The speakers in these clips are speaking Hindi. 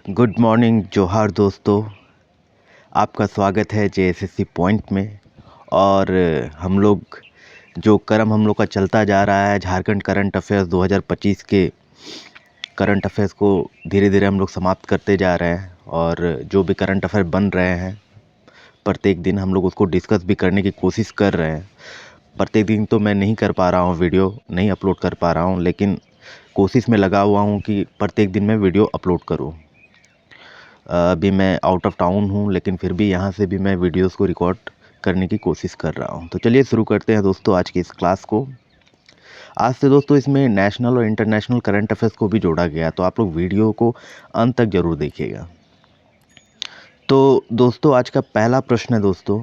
गुड मॉर्निंग जोहार दोस्तों। आपका स्वागत है जेएसएससी पॉइंट में। और हम लोग जो क्रम हम लोग का चलता जा रहा है, झारखंड करंट अफेयर्स 2025 के करंट अफेयर्स को धीरे धीरे हम लोग समाप्त करते जा रहे हैं। और जो भी करंट अफेयर बन रहे हैं प्रत्येक दिन हम लोग उसको डिस्कस भी करने की कोशिश कर रहे हैं। प्रत्येक दिन तो मैं नहीं कर पा रहा हूँ, वीडियो नहीं अपलोड कर पा रहा हूँ, लेकिन कोशिश में लगा हुआ हूँ कि प्रत्येक दिन मैं वीडियो अपलोड करूँ। अभी मैं आउट ऑफ टाउन हूँ, लेकिन फिर भी यहाँ से भी मैं वीडियोस को रिकॉर्ड करने की कोशिश कर रहा हूँ। तो चलिए शुरू करते हैं दोस्तों आज की इस क्लास को। आज से दोस्तों इसमें नेशनल और इंटरनेशनल करंट अफेयर्स को भी जोड़ा गया है, तो आप लोग वीडियो को अंत तक ज़रूर देखिएगा। तो दोस्तों आज का पहला प्रश्न है दोस्तों,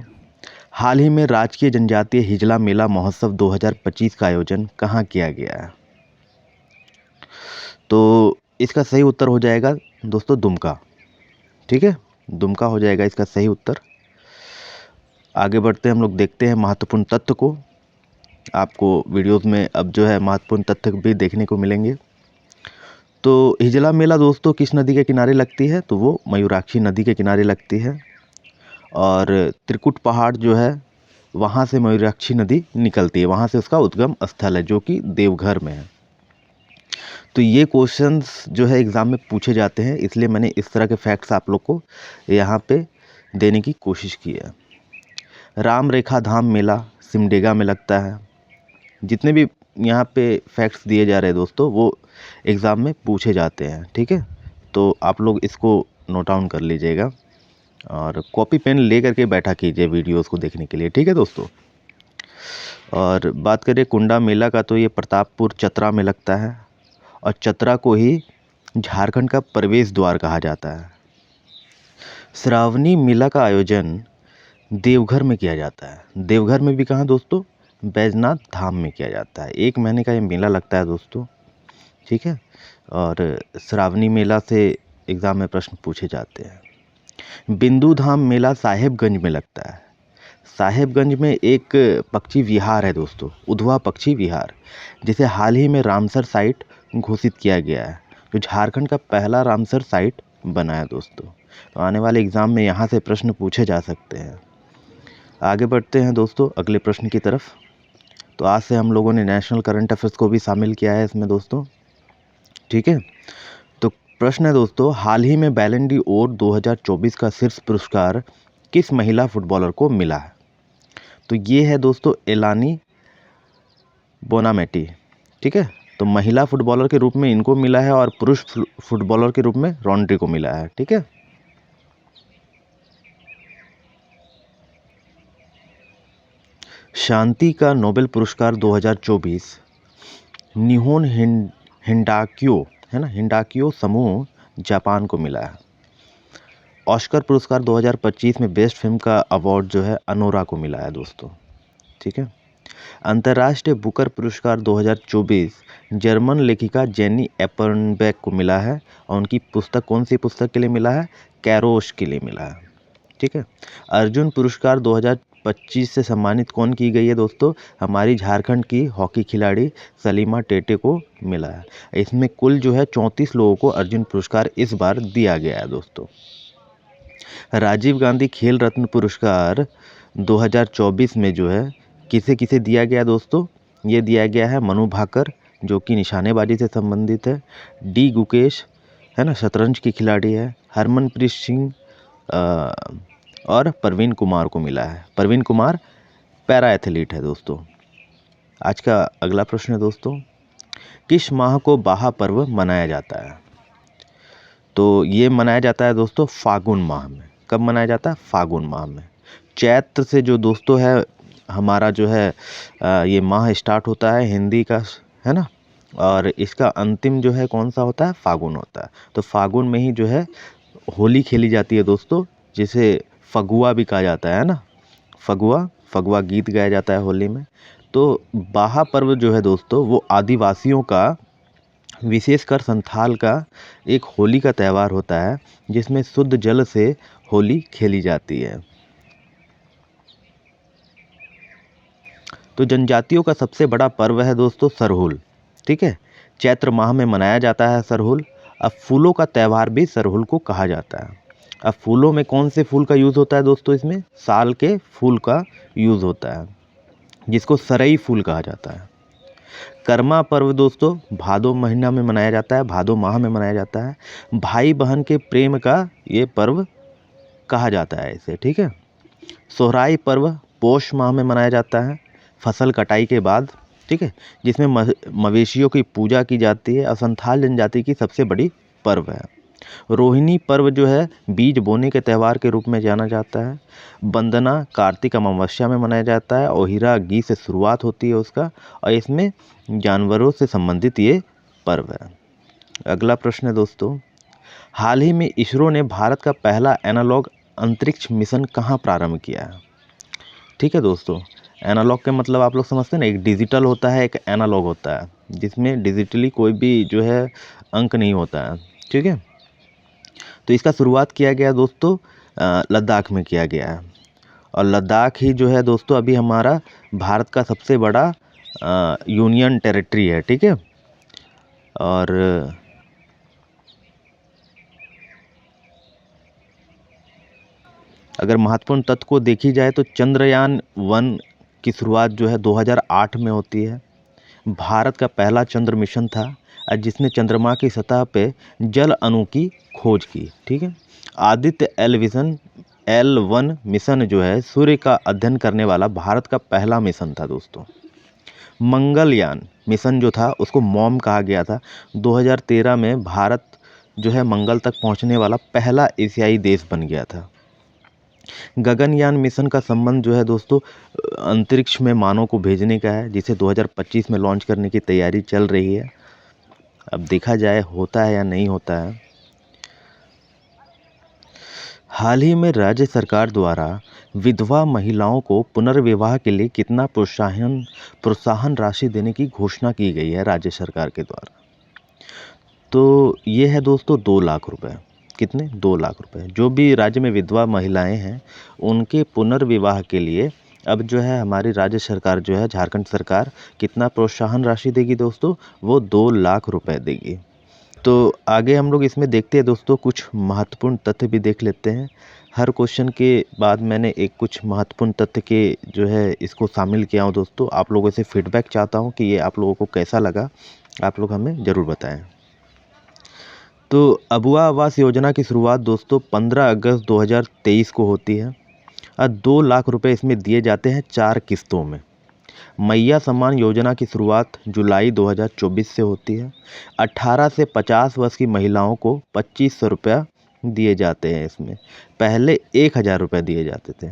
हाल ही में राजकीय जनजातीय हिजला मेला महोत्सव 2025 का आयोजन कहाँ किया गया है? तो इसका सही उत्तर हो जाएगा दोस्तों दुमका। ठीक है, दुमका हो जाएगा इसका सही उत्तर। आगे बढ़ते हैं, हम लोग देखते हैं महत्वपूर्ण तथ्य को। आपको वीडियोस में अब जो है महत्वपूर्ण तथ्य भी देखने को मिलेंगे। तो हिजला मेला दोस्तों किस नदी के किनारे लगती है? तो वो मयूराक्षी नदी के किनारे लगती है। और त्रिकुट पहाड़ जो है वहाँ से मयूराक्षी नदी निकलती है, वहाँ से उसका उद्गम स्थल है जो कि देवघर में है। तो ये क्वेश्चंस जो है एग्ज़ाम में पूछे जाते हैं, इसलिए मैंने इस तरह के फैक्ट्स आप लोग को यहाँ पे देने की कोशिश की है। राम रेखा धाम मेला सिमडेगा में लगता है। जितने भी यहाँ पे फैक्ट्स दिए जा रहे हैं दोस्तों वो एग्ज़ाम में पूछे जाते हैं। ठीक है, तो आप लोग इसको नोट डाउन कर लीजिएगा और कॉपी पेन ले करके बैठा कीजिए वीडियोस को देखने के लिए। ठीक है दोस्तों। और बात करें कुंडा मेला का, तो ये प्रतापपुर चतरा में लगता है और चतरा को ही झारखंड का प्रवेश द्वार कहा जाता है। श्रावणी मेला का आयोजन देवघर में किया जाता है। देवघर में भी कहाँ दोस्तों? बैजनाथ धाम में किया जाता है। 1 महीने का ये मेला लगता है दोस्तों। ठीक है, और श्रावणी मेला से एग्ज़ाम में प्रश्न पूछे जाते हैं। बिंदु धाम मेला साहेबगंज में लगता है। साहेबगंज में एक पक्षी विहार है दोस्तों, उधवा पक्षी विहार, जिसे हाल ही में रामसर साइट घोषित किया गया है, जो झारखंड का पहला रामसर साइट बना है दोस्तों। तो आने वाले एग्ज़ाम में यहाँ से प्रश्न पूछे जा सकते हैं। आगे बढ़ते हैं दोस्तों अगले प्रश्न की तरफ। तो आज से हम लोगों ने नेशनल करंट अफेयर्स को भी शामिल किया है इसमें दोस्तों। ठीक है, तो प्रश्न है दोस्तों, हाल ही में बैलन डी ओर 2024 का शीर्ष पुरस्कार किस महिला फुटबॉलर को मिला है? तो ये है दोस्तों एलानी बोनामेटी। ठीक है, तो महिला फुटबॉलर के रूप में इनको मिला है और पुरुष फुटबॉलर के रूप में रॉन्ड्री को मिला है। ठीक है, शांति का नोबेल पुरस्कार 2024 निहोन हिंडाक्यो है ना, हिंडाक्यो समूह जापान को मिला है। ऑस्कर पुरस्कार 2025 में बेस्ट फिल्म का अवार्ड जो है अनोरा को मिला है दोस्तों। ठीक है, अंतर्राष्ट्रीय बुकर पुरस्कार 2024 जर्मन लेखिका जेनी एपनबेक को मिला है और उनकी पुस्तक कौन सी पुस्तक के लिए मिला है? कैरोश के लिए मिला है। ठीक है, अर्जुन पुरस्कार 2025 से सम्मानित कौन की गई है दोस्तों? हमारी झारखंड की हॉकी खिलाड़ी सलीमा टेटे को मिला है। इसमें कुल जो है 34 लोगों को अर्जुन पुरस्कार इस बार दिया गया है दोस्तों। राजीव गांधी खेल रत्न पुरस्कार 2024 में जो है किसे किसे दिया गया दोस्तों? ये दिया गया है मनु भाकर जो कि निशानेबाजी से संबंधित है, डी गुकेश है ना, शतरंज की खिलाड़ी है, हरमनप्रीत सिंह और प्रवीण कुमार को मिला है। प्रवीण कुमार पैरा एथलीट है दोस्तों। आज का अगला प्रश्न है दोस्तों, किस माह को बाहा पर्व मनाया जाता है? तो ये मनाया जाता है दोस्तों फागुन माह में। कब मनाया जाता है? फागुन माह में। चैत्र से जो दोस्तों है हमारा जो है ये माह स्टार्ट होता है हिंदी का, है ना, और इसका अंतिम जो है कौन सा होता है? फागुन होता है। तो फागुन में ही जो है होली खेली जाती है दोस्तों, जिसे फगुआ भी कहा जाता है ना, फगुआ फगुआ गीत गाया जाता है होली में। तो बाहा पर्व जो है दोस्तों वो आदिवासियों का, विशेषकर संथाल का एक होली का त्यौहार होता है जिसमें शुद्ध जल से होली खेली जाती है। तो जनजातियों का सबसे बड़ा पर्व है दोस्तों सरहुल। ठीक है, चैत्र माह में मनाया जाता है सरहुल अब फूलों का त्यौहार भी सरहुल को कहा जाता है। अब फूलों में कौन से फूल का यूज़ होता है दोस्तों? इसमें साल के फूल का यूज़ होता है, जिसको सरई फूल कहा जाता है। कर्मा पर्व दोस्तों भादो महीना में मनाया जाता है, भादो माह में मनाया जाता है। भाई बहन के प्रेम का ये पर्व कहा जाता है इसे, ठीक है। सोहराई पर्व पोष माह में मनाया जाता है, फसल कटाई के बाद, ठीक है, जिसमें मवेशियों की पूजा की जाती है और संथाल जनजाति की सबसे बड़ी पर्व है। रोहिणी पर्व जो है बीज बोने के त्यौहार के रूप में जाना जाता है। वंदना कार्तिक अमावस्या में मनाया जाता है। ओहिरा घी से शुरुआत होती है उसका, और इसमें जानवरों से संबंधित ये पर्व है। अगला प्रश्न है दोस्तों, हाल ही में इसरो ने भारत का पहला एनालॉग अंतरिक्ष मिशन कहाँ प्रारंभ किया है? ठीक है दोस्तों, एनालॉग के मतलब आप लोग समझते हैं ना, एक डिजिटल होता है, एक एनालॉग होता है, जिसमें डिजिटली कोई भी जो है अंक नहीं होता है, ठीक है। तो इसका शुरुआत किया गया दोस्तों लद्दाख में किया गया है, और लद्दाख ही जो है दोस्तों अभी हमारा भारत का सबसे बड़ा यूनियन टेरिटरी है, ठीक है। और अगर महत्वपूर्ण तथ्य को देखी जाए तो चंद्रयान-1 की शुरुआत जो है 2008 में होती है। भारत का पहला चंद्र मिशन था जिसने चंद्रमा की सतह पे जल अणु की खोज की, ठीक है। आदित्य L1 मिशन जो है सूर्य का अध्ययन करने वाला भारत का पहला मिशन था दोस्तों। मंगलयान मिशन जो था उसको मॉम कहा गया था। 2013 में भारत जो है मंगल तक पहुंचने वाला पहला एशियाई देश बन गया था। गगनयान मिशन का संबंध जो है दोस्तों अंतरिक्ष में मानव को भेजने का है, जिसे 2025 में लॉन्च करने की तैयारी चल रही है। अब देखा जाए होता है या नहीं होता है। हाल ही में राज्य सरकार द्वारा विधवा महिलाओं को पुनर्विवाह के लिए कितना प्रोत्साहन राशि देने की घोषणा की गई है राज्य सरकार के द्वारा? तो ये है दोस्तों 2 लाख रुपए। कितने? 2 लाख रुपए। जो भी राज्य में विधवा महिलाएं हैं उनके पुनर्विवाह के लिए अब जो है हमारी राज्य सरकार जो है झारखंड सरकार कितना प्रोत्साहन राशि देगी दोस्तों? वो 2 लाख रुपए देगी। तो आगे हम लोग इसमें देखते हैं दोस्तों, कुछ महत्वपूर्ण तथ्य भी देख लेते हैं। हर क्वेश्चन के बाद मैंने एक कुछ महत्वपूर्ण तथ्य के जो है इसको शामिल किया हूँ दोस्तों। आप लोगों से फीडबैक चाहता हूँ कि ये आप लोगों को कैसा लगा, आप लोग हमें ज़रूर बताएं। तो अबुआ आवास योजना की शुरुआत दोस्तों 15 अगस्त 2023 को होती है और 2 लाख रुपए इसमें दिए जाते हैं 4 किस्तों में। मैया सम्मान योजना की शुरुआत जुलाई 2024 से होती है। 18 से 50 वर्ष की महिलाओं को 2500 रुपया दिए जाते हैं इसमें। पहले 1000 रुपये दिए जाते थे।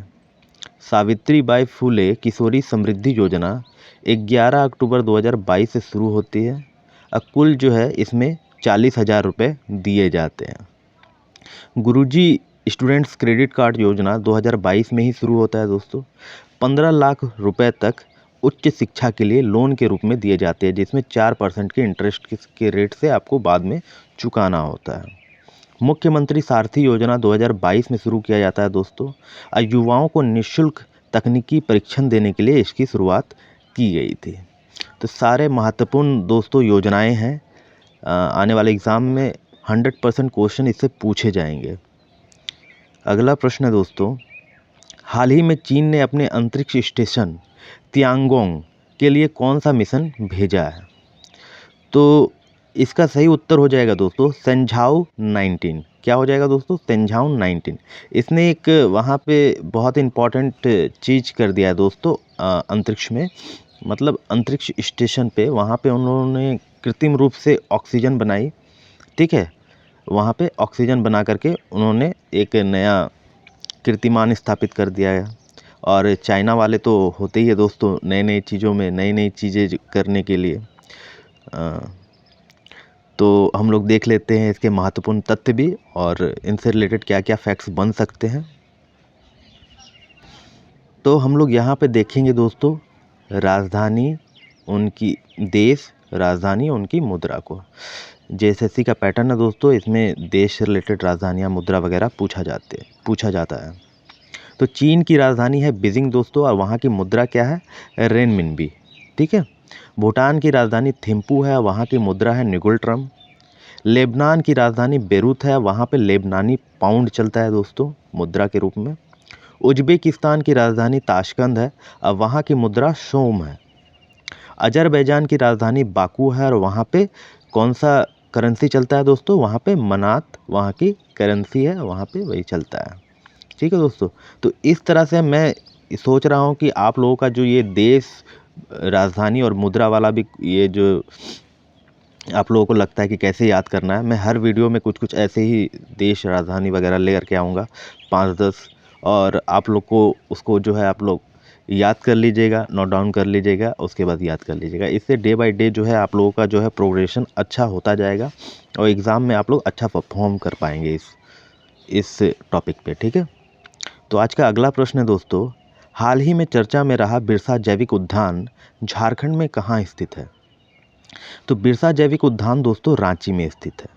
सावित्रीबाई फुले किशोरी समृद्धि योजना 11 अक्टूबर 2022 से शुरू होती है और कुल जो है इसमें 40,000 रुपये दिए जाते हैं। गुरुजी स्टूडेंट्स क्रेडिट कार्ड योजना 2022 में ही शुरू होता है दोस्तों। 15 लाख रुपए तक उच्च शिक्षा के लिए लोन के रूप में दिए जाते हैं, जिसमें 4% के इंटरेस्ट के रेट से आपको बाद में चुकाना होता है। मुख्यमंत्री सारथी योजना 2022 में शुरू किया जाता है दोस्तों और युवाओं को निःशुल्क तकनीकी परीक्षण देने के लिए इसकी शुरुआत की गई थी। तो सारे महत्वपूर्ण दोस्तों योजनाएं हैं। आने वाले एग्ज़ाम में 100% क्वेश्चन इससे पूछे जाएंगे। अगला प्रश्न है दोस्तों, हाल ही में चीन ने अपने अंतरिक्ष स्टेशन तियांगोंग के लिए कौन सा मिशन भेजा है? तो इसका सही उत्तर हो जाएगा दोस्तों सेंझाओ 19। क्या हो जाएगा दोस्तों? सेंझाओ 19। इसने एक वहाँ पे बहुत इम्पॉर्टेंट चीज़ कर दिया है दोस्तों अंतरिक्ष में, मतलब अंतरिक्ष स्टेशन पे वहाँ पे उन्होंने कृत्रिम रूप से ऑक्सीजन बनाई, ठीक है। वहाँ पे ऑक्सीजन बना करके उन्होंने एक नया कीर्तिमान स्थापित कर दिया है। और चाइना वाले तो होते ही है दोस्तों नए नई चीज़ों में नई नई चीज़ें करने के लिए। तो हम लोग देख लेते हैं इसके महत्वपूर्ण तथ्य भी और इनसे रिलेटेड क्या क्या फैक्ट्स बन सकते हैं। तो हम लोग यहाँ पे देखेंगे दोस्तों राजधानी उनकी देश, राजधानी उनकी मुद्रा को। जेएसएससी का पैटर्न है दोस्तों, इसमें देश से रिलेटेड राजधानियाँ मुद्रा वगैरह पूछा जाता है। तो चीन की राजधानी है बीजिंग दोस्तों और वहाँ की मुद्रा क्या है? रेनमिनबी, ठीक है। भूटान की राजधानी थिम्पू है, वहाँ की मुद्रा है निगुल ट्रम। लेबनान की राजधानी बेरूत है, वहाँ पे लेबनानी पाउंड चलता है दोस्तों मुद्रा के रूप में। उज्बेकिस्तान की राजधानी ताशकंद है, अब वहाँ की मुद्रा सोम है। अजरबैजान की राजधानी बाकू है और वहाँ पे कौन सा करेंसी चलता है दोस्तों, वहाँ पे मनात वहाँ की करेंसी है, वहाँ पे वही चलता है। ठीक है दोस्तों, तो इस तरह से मैं सोच रहा हूँ कि आप लोगों का जो ये देश राजधानी और मुद्रा वाला भी ये जो आप लोगों को लगता है कि कैसे याद करना है, मैं हर वीडियो में कुछ कुछ ऐसे ही देश राजधानी वगैरह ले करके आऊँगा 5-10, और आप लोग को उसको जो है आप लोग याद कर लीजिएगा, नोट डाउन कर लीजिएगा, उसके बाद याद कर लीजिएगा। इससे डे बाय डे जो है आप लोगों का जो है प्रोग्रेशन अच्छा होता जाएगा और एग्ज़ाम में आप लोग अच्छा परफॉर्म कर पाएंगे इस टॉपिक पे। ठीक है, तो आज का अगला प्रश्न है दोस्तों, हाल ही में चर्चा में रहा बिरसा जैविक उद्यान झारखंड में कहाँ स्थित है? तो बिरसा जैविक उद्यान दोस्तों रांची में स्थित है।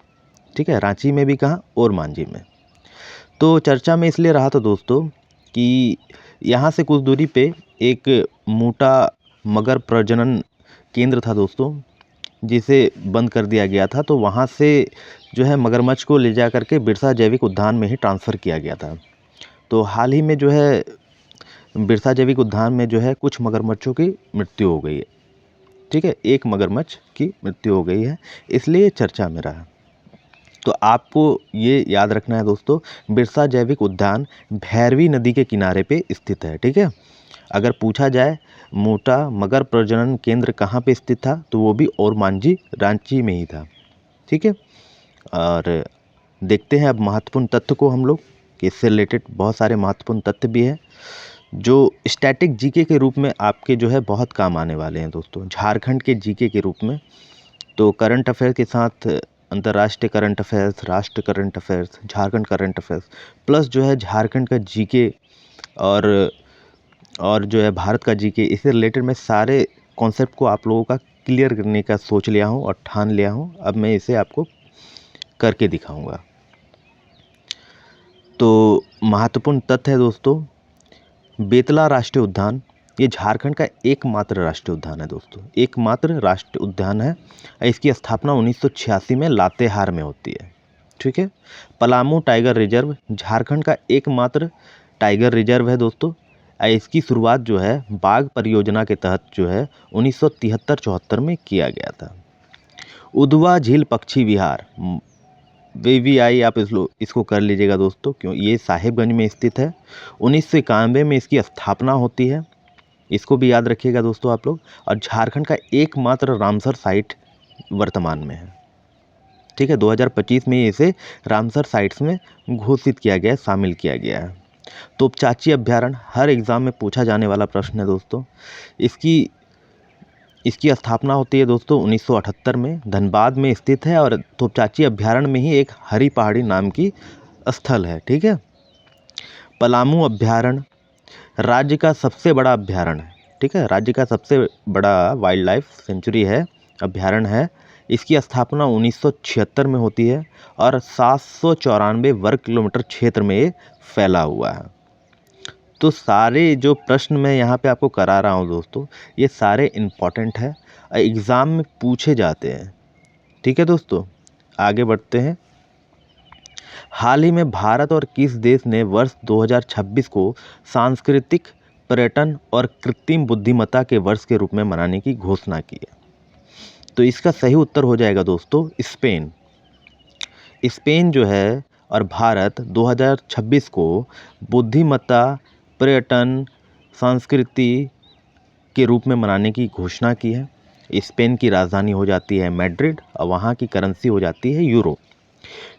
ठीक है, रांची में भी कहाँ, और मांझी में। तो चर्चा में इसलिए रहा था दोस्तों कि यहाँ से कुछ दूरी पे एक मोटा मगर प्रजनन केंद्र था दोस्तों, जिसे बंद कर दिया गया था। तो वहाँ से जो है मगरमच्छ को ले जा करके बिरसा जैविक उद्यान में ही ट्रांसफ़र किया गया था। तो हाल ही में जो है बिरसा जैविक उद्यान में जो है कुछ मगरमच्छों की मृत्यु हो गई है। ठीक है, एक मगरमच्छ की मृत्यु हो गई है, इसलिए चर्चा में रहा। तो आपको ये याद रखना है दोस्तों, बिरसा जैविक उद्यान भैरवी नदी के किनारे पे स्थित है। ठीक है, अगर पूछा जाए मोटा मगर प्रजनन केंद्र कहाँ पे स्थित था, तो वो भी और मांझी रांची में ही था। ठीक है, और देखते हैं अब महत्वपूर्ण तथ्य को हम लोग, कि इससे रिलेटेड बहुत सारे महत्वपूर्ण तथ्य भी हैं जो स्टैटिक जीके के रूप में आपके जो है बहुत काम आने वाले हैं दोस्तों, झारखंड के जीके के रूप में। तो करंट अफेयर के साथ अंतर्राष्ट्रीय करंट अफेयर्स, राष्ट्र current affairs, Jharkhand current affairs, plus जो है झारखंड का जीके और जो है भारत का जीके, इससे रिलेटेड मैं सारे कॉन्सेप्ट को आप लोगों का क्लियर करने का सोच लिया हूँ और ठान लिया हूँ। अब मैं इसे आपको करके दिखाऊंगा। तो महत्वपूर्ण तथ्य है दोस्तों, बेतला राष्ट्रीय उद्यान ये झारखंड का एकमात्र राष्ट्रीय उद्यान है दोस्तों, एकमात्र राष्ट्रीय उद्यान है। इसकी स्थापना 1986 में लातेहार में होती है। ठीक है, पलामू टाइगर रिजर्व झारखंड का एकमात्र टाइगर रिजर्व है दोस्तों। इसकी शुरुआत जो है बाघ परियोजना के तहत जो है 1973-74 में किया गया था। उदवा झील पक्षी विहार VVI आप इसको कर लीजिएगा दोस्तों, क्यों ये साहिबगंज में स्थित है। 1991 में इसकी स्थापना होती है, इसको भी याद रखिएगा दोस्तों आप लोग। और झारखंड का एकमात्र रामसर साइट वर्तमान में है। ठीक है, 2025 में इसे रामसर साइट्स में घोषित किया गया है, शामिल किया गया है। तोपचाची अभ्यारण्य हर एग्ज़ाम में पूछा जाने वाला प्रश्न है दोस्तों। इसकी स्थापना होती है दोस्तों 1978 में, धनबाद में स्थित है और तोपचाची अभ्यारण्य में ही एक हरी पहाड़ी नाम की स्थल है। ठीक है, पलामू अभ्यारण्य राज्य का सबसे बड़ा अभ्यारण्य है। ठीक है, राज्य का सबसे बड़ा वाइल्ड लाइफ सेंचुरी है, अभ्यारण्य है। इसकी स्थापना 1976 में होती है और 794 वर्ग किलोमीटर क्षेत्र में ये फैला हुआ है। तो सारे जो प्रश्न मैं यहाँ पे आपको करा रहा हूँ दोस्तों, ये सारे इम्पॉर्टेंट है, एग्ज़ाम में पूछे जाते हैं। ठीक है दोस्तों, आगे बढ़ते हैं। हाल ही में भारत और किस देश ने वर्ष 2026 को सांस्कृतिक पर्यटन और कृत्रिम बुद्धिमत्ता के वर्ष के रूप में मनाने की घोषणा की है? तो इसका सही उत्तर हो जाएगा दोस्तों स्पेन। स्पेन जो है और भारत 2026 को बुद्धिमत्ता, पर्यटन, संस्कृति के रूप में मनाने की घोषणा की है। स्पेन की राजधानी हो जाती है मैड्रिड और वहाँ की करेंसी हो जाती है यूरो।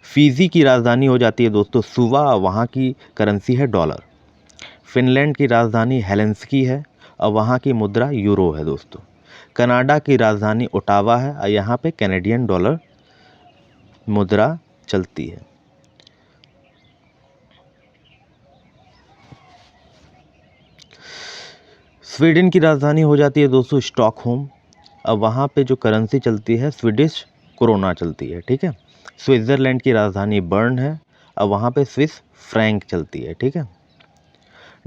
फिजी की राजधानी हो जाती है दोस्तों सुवा, वहाँ की करेंसी है डॉलर। फिनलैंड की राजधानी हेलेंसिकी है और वहाँ की मुद्रा यूरो है दोस्तों। कनाडा की राजधानी ओटावा है और यहाँ पे कैनेडियन डॉलर मुद्रा चलती है। स्वीडन की राजधानी हो जाती है दोस्तों स्टॉकहोम, अब वहाँ पे जो करेंसी चलती है स्वीडिश क्रोना चलती है। ठीक है, स्विट्ज़रलैंड की राजधानी बर्न है, अब वहाँ पे स्विस फ्रैंक चलती है। ठीक है,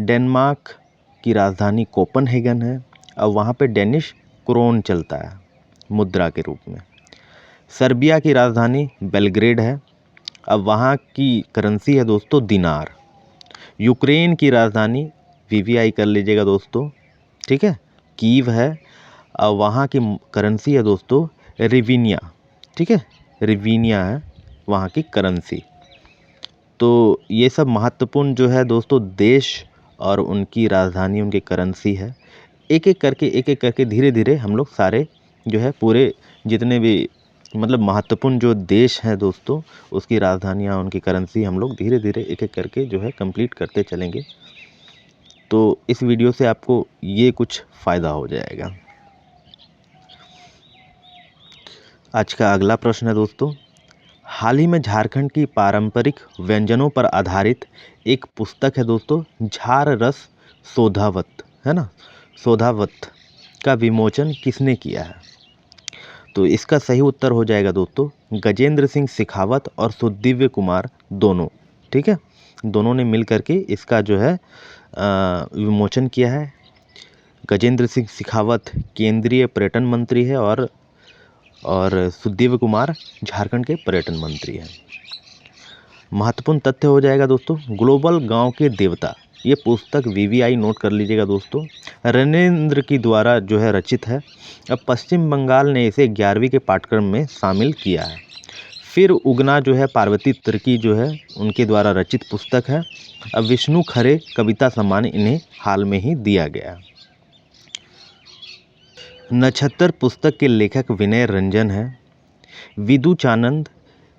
डेनमार्क की राजधानी कोपनहेगन है, अब वहाँ पे डेनिश क्रोन चलता है मुद्रा के रूप में। सर्बिया की राजधानी बेलग्रेड है, अब वहाँ की करेंसी है दोस्तों दिनार। यूक्रेन की राजधानी वीवीआई कर लीजिएगा दोस्तों, ठीक है, कीव है, अब वहाँ की करेंसी है दोस्तों रिवीनिया, ठीक है, रिवीनिया है वहाँ की करेंसी। तो ये सब महत्वपूर्ण जो है दोस्तों देश और उनकी राजधानी, उनकी करेंसी है। एक एक करके धीरे धीरे हम लोग सारे जो है पूरे जितने भी मतलब महत्वपूर्ण जो देश हैं दोस्तों, उसकी राजधानियाँ, उनकी करेंसी हम लोग धीरे धीरे एक एक करके जो है कंप्लीट करते चलेंगे। तो इस वीडियो से आपको ये कुछ फ़ायदा हो जाएगा। आज का अगला प्रश्न है दोस्तों, हाल ही में झारखंड की पारंपरिक व्यंजनों पर आधारित एक पुस्तक है दोस्तों, झार रस सोधावत, है ना, सोधावत का विमोचन किसने किया है? तो इसका सही उत्तर हो जाएगा दोस्तों गजेंद्र सिंह शेखावत और सुदिव्य कुमार दोनों, ठीक है, दोनों ने मिल करके इसका जो है विमोचन किया है। गजेंद्र सिंह शेखावत केंद्रीय पर्यटन मंत्री है और सुदिव्य कुमार झारखंड के पर्यटन मंत्री हैं। महत्वपूर्ण तथ्य हो जाएगा दोस्तों ग्लोबल गांव के देवता, ये पुस्तक वीवीआई नोट कर लीजिएगा दोस्तों, रणेंद्र की द्वारा जो है रचित है। अब पश्चिम बंगाल ने इसे 11वीं के पाठ्यक्रम में शामिल किया है। फिर उगना जो है पार्वती तिर्की जो है उनके द्वारा रचित पुस्तक है। अब विष्णु खरे कविता सम्मान इन्हें हाल में ही दिया गया। नक्षत्र पुस्तक के लेखक विनय रंजन है। विदुचानंद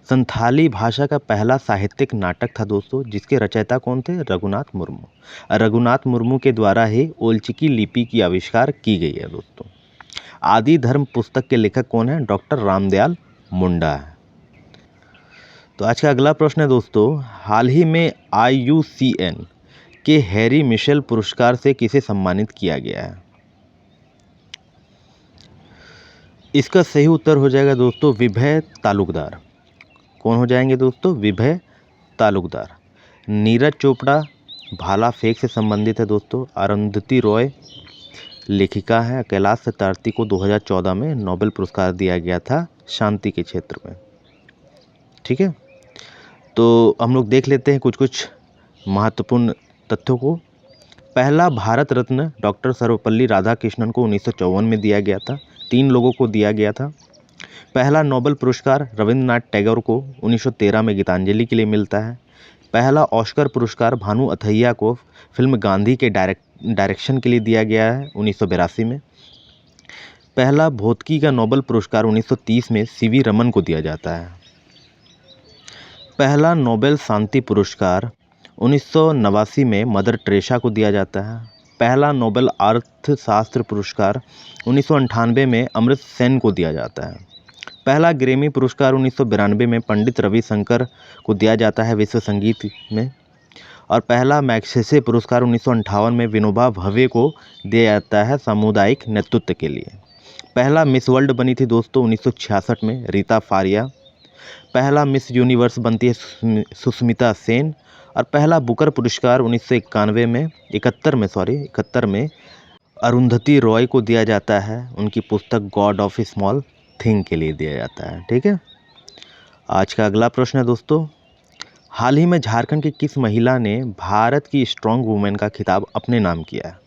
संथाली भाषा का पहला साहित्यिक नाटक था दोस्तों, जिसके रचयिता कौन थे? रघुनाथ मुर्मू। रघुनाथ मुर्मू के द्वारा ही ओलचिकी लिपि की आविष्कार की गई है दोस्तों। आदि धर्म पुस्तक के लेखक कौन है? डॉक्टर रामदयाल मुंडा है। तो आज का अगला प्रश्न है दोस्तों, हाल ही में IUCN के हैरी मिशेल पुरस्कार से किसे सम्मानित किया गया है? इसका सही उत्तर हो जाएगा दोस्तों विभय तालुकदार। कौन हो जाएंगे दोस्तों? विभय तालुकदार। नीरज चोपड़ा भाला फेंक से संबंधित है दोस्तों। अरुंधति रॉय लेखिका है। कैलाश सत्यार्थी को 2014 में नोबेल पुरस्कार दिया गया था शांति के क्षेत्र में, ठीक है। तो हम लोग देख लेते हैं कुछ कुछ महत्वपूर्ण तथ्यों को। पहला भारत रत्न डॉक्टर सर्वपल्ली राधाकृष्णन को 1954 में दिया गया था। 3 लोगों को दिया गया था। पहला नोबेल पुरस्कार रविंद्रनाथ टैगोर को 1913 में गीतांजलि के लिए मिलता है। पहला ऑस्कर पुरस्कार भानु अथैया को फिल्म गांधी के डायरेक्शन के लिए दिया गया है 1982 में। पहला भौतिकी का नोबेल पुरस्कार 1930 में सीवी रमन को दिया जाता है। पहला नोबेल शांति पुरस्कार 1989 में मदर टेरेसा को दिया जाता है। पहला नोबेल अर्थशास्त्र पुरस्कार 1998 में अमर्त्य सेन को दिया जाता है। पहला ग्रैमी पुरस्कार 1992 में पंडित रविशंकर को दिया जाता है विश्व संगीत में। और पहला मैग्सेसे पुरस्कार 1958 में विनोबा भावे को दिया जाता है सामुदायिक नेतृत्व के लिए। पहला मिस वर्ल्ड बनी थी दोस्तों 1966 में रीता फारिया। पहला मिस यूनिवर्स बनती है सुष्मिता सेन। और पहला बुकर पुरस्कार 1971 में अरुंधति रॉय को दिया जाता है, उनकी पुस्तक गॉड ऑफ स्मॉल थिंग के लिए दिया जाता है, ठीक है। आज का अगला प्रश्न है दोस्तों, हाल ही में झारखंड की किस महिला ने भारत की स्ट्रॉन्ग वुमेन का खिताब अपने नाम किया है?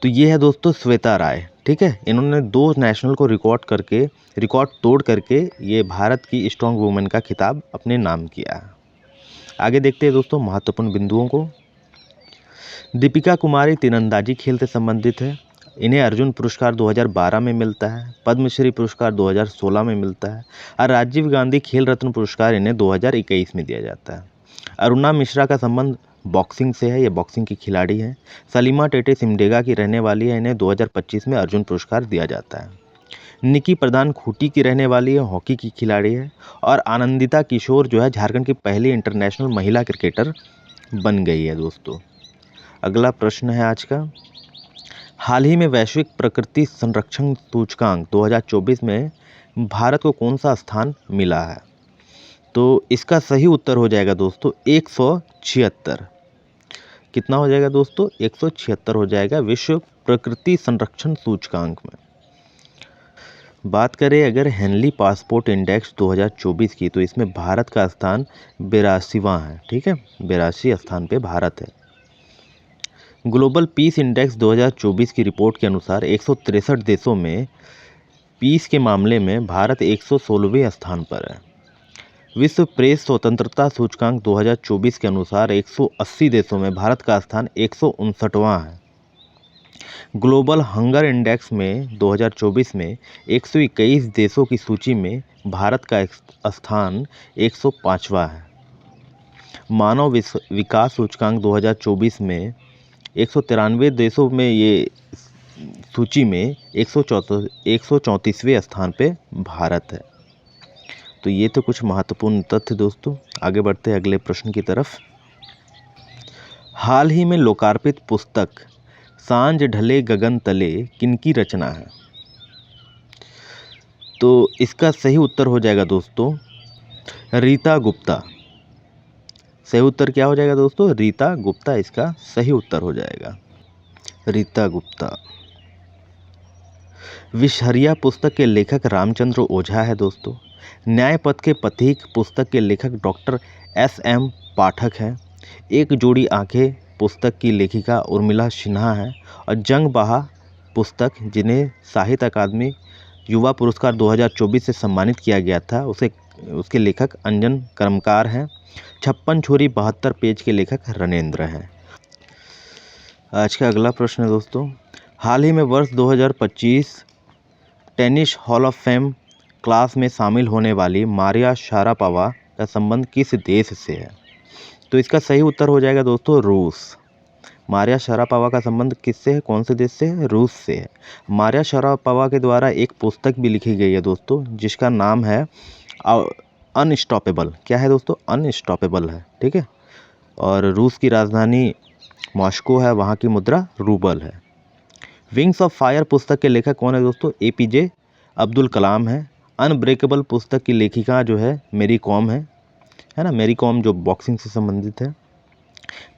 तो ये है दोस्तों श्वेता राय, ठीक है। इन्होंने 2 नेशनल को रिकॉर्ड तोड़ करके ये भारत की स्ट्रॉन्ग वुमेन का खिताब अपने नाम किया है। आगे देखते हैं दोस्तों महत्वपूर्ण बिंदुओं को। दीपिका कुमारी तीरंदाजी खेल से संबंधित है। इन्हें अर्जुन पुरस्कार 2012 में मिलता है। पद्मश्री पुरस्कार 2016 में मिलता है। और राजीव गांधी खेल रत्न पुरस्कार इन्हें 2021 में दिया जाता है। अरुणा मिश्रा का संबंध बॉक्सिंग से है, ये बॉक्सिंग की खिलाड़ी हैं। सलीमा टेटे सिमडेगा की रहने वाली है, इन्हें 2025 में अर्जुन पुरस्कार दिया जाता है। निकी प्रधान खूंटी की रहने वाली है, हॉकी की खिलाड़ी है। और आनंदिता किशोर जो है झारखंड की पहली इंटरनेशनल महिला क्रिकेटर बन गई है दोस्तों। अगला प्रश्न है आज का, हाल ही में वैश्विक प्रकृति संरक्षण सूचकांक 2024 में भारत को कौन सा स्थान मिला है? तो इसका सही उत्तर हो जाएगा दोस्तों 176। कितना हो जाएगा दोस्तों? 176 हो जाएगा विश्व प्रकृति संरक्षण सूचकांक में। बात करें अगर हेनली पासपोर्ट इंडेक्स 2024 की, तो इसमें भारत का स्थान 82वां है। ठीक है, 82 स्थान पे भारत है। ग्लोबल पीस इंडेक्स 2024 की रिपोर्ट के अनुसार 163 देशों में पीस के मामले में भारत 116वें स्थान पर है। विश्व प्रेस स्वतंत्रता सूचकांक 2024 के अनुसार 180 देशों में भारत का स्थान 159वां है। ग्लोबल हंगर इंडेक्स में 2024 में 121 देशों की सूची में भारत का स्थान 105वां है। मानव विकास सूचकांक 2024 में 193 देशों में ये सूची में 134वें स्थान पे भारत है। तो ये तो कुछ महत्वपूर्ण तथ्य दोस्तों। आगे बढ़ते हैं अगले प्रश्न की तरफ। हाल ही में लोकार्पित पुस्तक सांझ ढले गगन तले किनकी रचना है? तो इसका सही उत्तर हो जाएगा दोस्तों रीता गुप्ता। सही उत्तर क्या हो जाएगा दोस्तों? रीता गुप्ता इसका सही उत्तर हो जाएगा, रीता गुप्ता। विषहरिया पुस्तक के लेखक रामचंद्र ओझा है दोस्तों। न्यायपथ के पथिक पुस्तक के लेखक डॉक्टर SM पाठक हैं। एक जोड़ी आंखें पुस्तक की लेखिका उर्मिला सिन्हा है। और जंग बहा पुस्तक, जिन्हें साहित्य अकादमी युवा पुरस्कार 2024 से सम्मानित किया गया था, उसके लेखक अंजन कर्मकार हैं। 56 छोरी 72 पेज के लेखक रणेंद्र हैं। आज का अगला प्रश्न है दोस्तों, हाल ही में वर्ष 2025 tennis hall of fame class में शामिल होने वाली मारिया शारापोवा का संबंध किस देश से है? तो इसका सही उत्तर हो जाएगा दोस्तों रूस। मारिया शारापोवा का संबंध किससे है, कौन से देश से है? रूस से है। मारिया शारापोवा के द्वारा एक पुस्तक भी लिखी गई है दोस्तों, जिसका नाम है अनस्टॉपेबल। क्या है दोस्तों? अनस्टॉपेबल है। ठीक है, और रूस की राजधानी मॉस्को है, वहाँ की मुद्रा रूबल है। विंग्स ऑफ फायर पुस्तक के लेखक कौन है दोस्तों? APJ अब्दुल कलाम है। अनब्रेकेबल पुस्तक की लेखिका जो है मेरी कॉम है ना, मेरी कॉम, जो बॉक्सिंग से संबंधित है।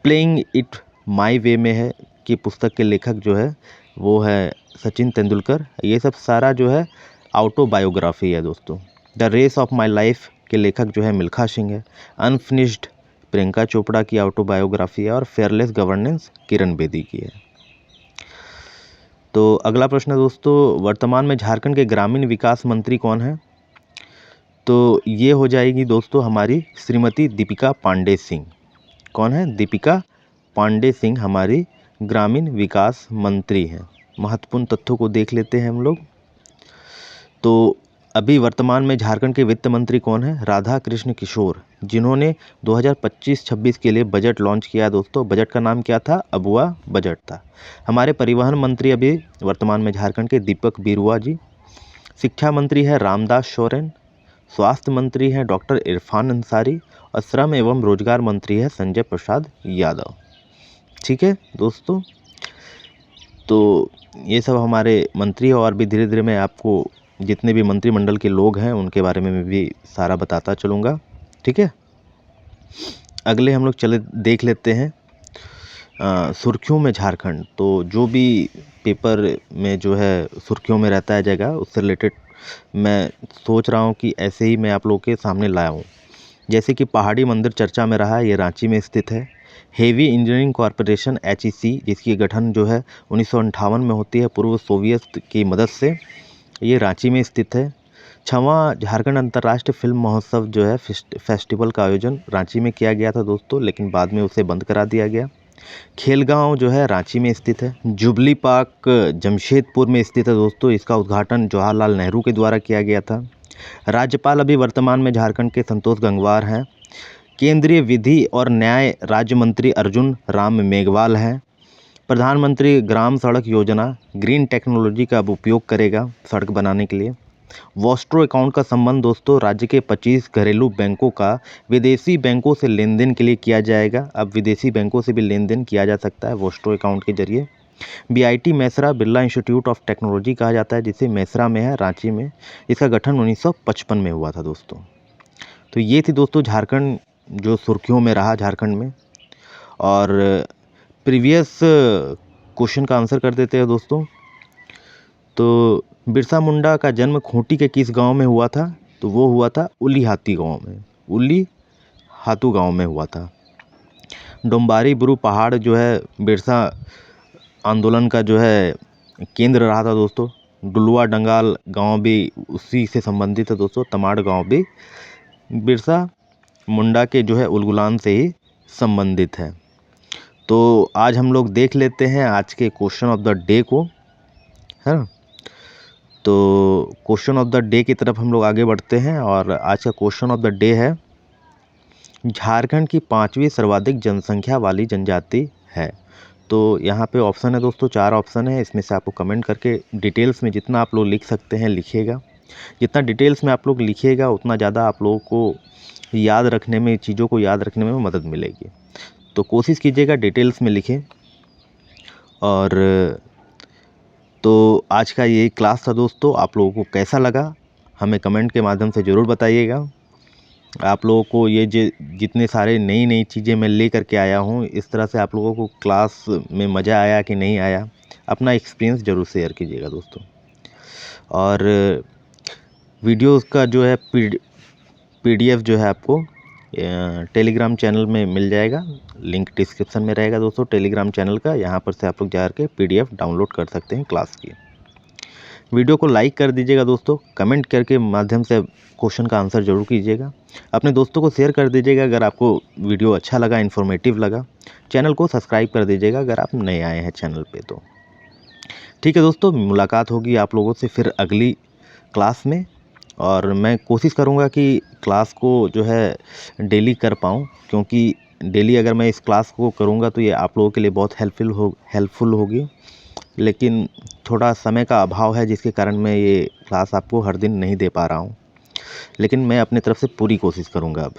प्लेइंग इट माई वे में है कि पुस्तक के लेखक जो है वो है सचिन तेंदुलकर। ये सब सारा जो है ऑटोबायोग्राफी है दोस्तों। The race of my life के लेखक जो है मिल्खा सिंह है। अनफिनिश्ड प्रियंका चोपड़ा की ऑटोबायोग्राफी है। और फेयरलेस गवर्नेंस किरण बेदी की है। तो अगला प्रश्न है दोस्तों, वर्तमान में झारखंड के ग्रामीण विकास मंत्री कौन है? तो ये हो जाएगी दोस्तों हमारी श्रीमती दीपिका पांडे सिंह। कौन है? दीपिका पांडे सिंह हमारी ग्रामीण विकास मंत्री हैं। महत्वपूर्ण तथ्यों को देख लेते हैं हम लोग। तो अभी वर्तमान में झारखंड के वित्त मंत्री कौन है? राधा कृष्ण किशोर, जिन्होंने 2025-26 के लिए बजट लॉन्च किया दोस्तों। बजट का नाम क्या था? अबुआ बजट था। हमारे परिवहन मंत्री अभी वर्तमान में झारखंड के दीपक बिरुआ जी। शिक्षा मंत्री है रामदास सोरेन। स्वास्थ्य मंत्री हैं डॉक्टर इरफान अंसारी। और श्रम एवं रोजगार मंत्री है संजय प्रसाद यादव। ठीक है दोस्तों, तो ये सब हमारे मंत्री हैं। और भी धीरे धीरे मैं आपको जितने भी मंत्रिमंडल के लोग हैं उनके बारे में भी सारा बताता चलूँगा। ठीक है, अगले हम लोग चले देख लेते हैं सुर्खियों में झारखंड। तो जो भी पेपर में जो है सुर्खियों में रहता है जगह, उससे रिलेटेड मैं सोच रहा हूँ कि ऐसे ही मैं आप लोगों के सामने लाया हूँ। जैसे कि पहाड़ी मंदिर चर्चा में रहा है, ये रांची में स्थित है। हेवी इंजीनियरिंग कॉरपोरेशन HEC, जिसकी गठन जो है 1958 में होती है पूर्व सोवियत की मदद से, ये रांची में स्थित है। 6वां झारखंड अंतर्राष्ट्रीय फिल्म महोत्सव जो है फेस्टिवल का आयोजन रांची में किया गया था दोस्तों, लेकिन बाद में उसे बंद करा दिया गया। खेलगांव जो है रांची में स्थित है। जुबली पार्क जमशेदपुर में स्थित है दोस्तों, इसका उद्घाटन जवाहरलाल नेहरू के द्वारा किया गया था। राज्यपाल अभी वर्तमान में झारखंड के संतोष गंगवार हैं। केंद्रीय विधि और न्याय राज्य मंत्री अर्जुन राम मेघवाल हैं। प्रधानमंत्री ग्राम सड़क योजना ग्रीन टेक्नोलॉजी का अब उपयोग करेगा सड़क बनाने के लिए। वॉस्ट्रो अकाउंट का संबंध दोस्तों राज्य के 25 घरेलू बैंकों का विदेशी बैंकों से लेन देन के लिए किया जाएगा। अब विदेशी बैंकों से भी लेन देन किया जा सकता है वॉस्ट्रो अकाउंट के जरिए। BIT Mesra Birla institute of technology कहा जाता है, जिसे मेसरा में है रांची में। इसका गठन 1955 में हुआ था दोस्तों। तो ये थी दोस्तों झारखंड जो सुर्खियों में रहा झारखंड में। और प्रीवियस क्वेश्चन का आंसर कर देते हैं दोस्तों। तो बिरसा मुंडा का जन्म खूंटी के किस गांव में हुआ था? तो वो हुआ था उली हाथी गांव में, उली हाथू गांव में हुआ था। डोम्बारी बुरु पहाड़ जो है बिरसा आंदोलन का जो है केंद्र रहा था दोस्तों। डुलवा डंगाल गांव भी उसी से संबंधित है दोस्तों। तमाड़ गांव भी बिरसा मुंडा के जो है उलगुलान से ही संबंधित है। तो आज हम लोग देख लेते हैं आज के क्वेश्चन ऑफ द डे को, है ना। तो क्वेश्चन ऑफ द डे की तरफ हम लोग आगे बढ़ते हैं और आज का क्वेश्चन ऑफ द डे है, झारखंड की 5वीं सर्वाधिक जनसंख्या वाली जनजाति है। तो यहाँ पे ऑप्शन है दोस्तों, 4 ऑप्शन है। इसमें से आपको कमेंट करके डिटेल्स में जितना आप लोग लिख सकते हैं लिखिएगा। जितना डिटेल्स में आप लोग लिखिएगा उतना ज़्यादा आप लोगों को याद रखने में, चीज़ों को याद रखने में मदद मिलेगी। तो कोशिश कीजिएगा डिटेल्स में लिखें। और तो आज का ये क्लास था दोस्तों, आप लोगों को कैसा लगा हमें कमेंट के माध्यम से ज़रूर बताइएगा। आप लोगों को ये जितने सारे नई चीज़ें मैं ले करके आया हूँ, इस तरह से आप लोगों को क्लास में मज़ा आया कि नहीं आया, अपना एक्सपीरियंस ज़रूर शेयर कीजिएगा दोस्तों। और वीडियोस का जो है PDF जो है आपको टेलीग्राम चैनल में मिल जाएगा। लिंक डिस्क्रिप्शन में रहेगा दोस्तों टेलीग्राम चैनल का। यहाँ पर से आप लोग जा के PDF डाउनलोड कर सकते हैं क्लास की। वीडियो को लाइक कर दीजिएगा दोस्तों, कमेंट करके माध्यम से क्वेश्चन का आंसर ज़रूर कीजिएगा। अपने दोस्तों को शेयर कर दीजिएगा अगर आपको वीडियो अच्छा लगा, इन्फॉर्मेटिव लगा। चैनल को सब्सक्राइब कर दीजिएगा अगर आप नए आए हैं चैनल पे तो। ठीक है दोस्तों, मुलाकात होगी आप लोगों से फिर अगली क्लास में। और मैं कोशिश करूँगा कि क्लास को जो है डेली कर पाऊँ, क्योंकि डेली अगर मैं इस क्लास को करूँगा तो ये आप लोगों के लिए बहुत हेल्पफुल होगी। लेकिन थोड़ा समय का अभाव है जिसके कारण मैं ये क्लास आपको हर दिन नहीं दे पा रहा हूँ, लेकिन मैं अपनी तरफ से पूरी कोशिश करूँगा अब।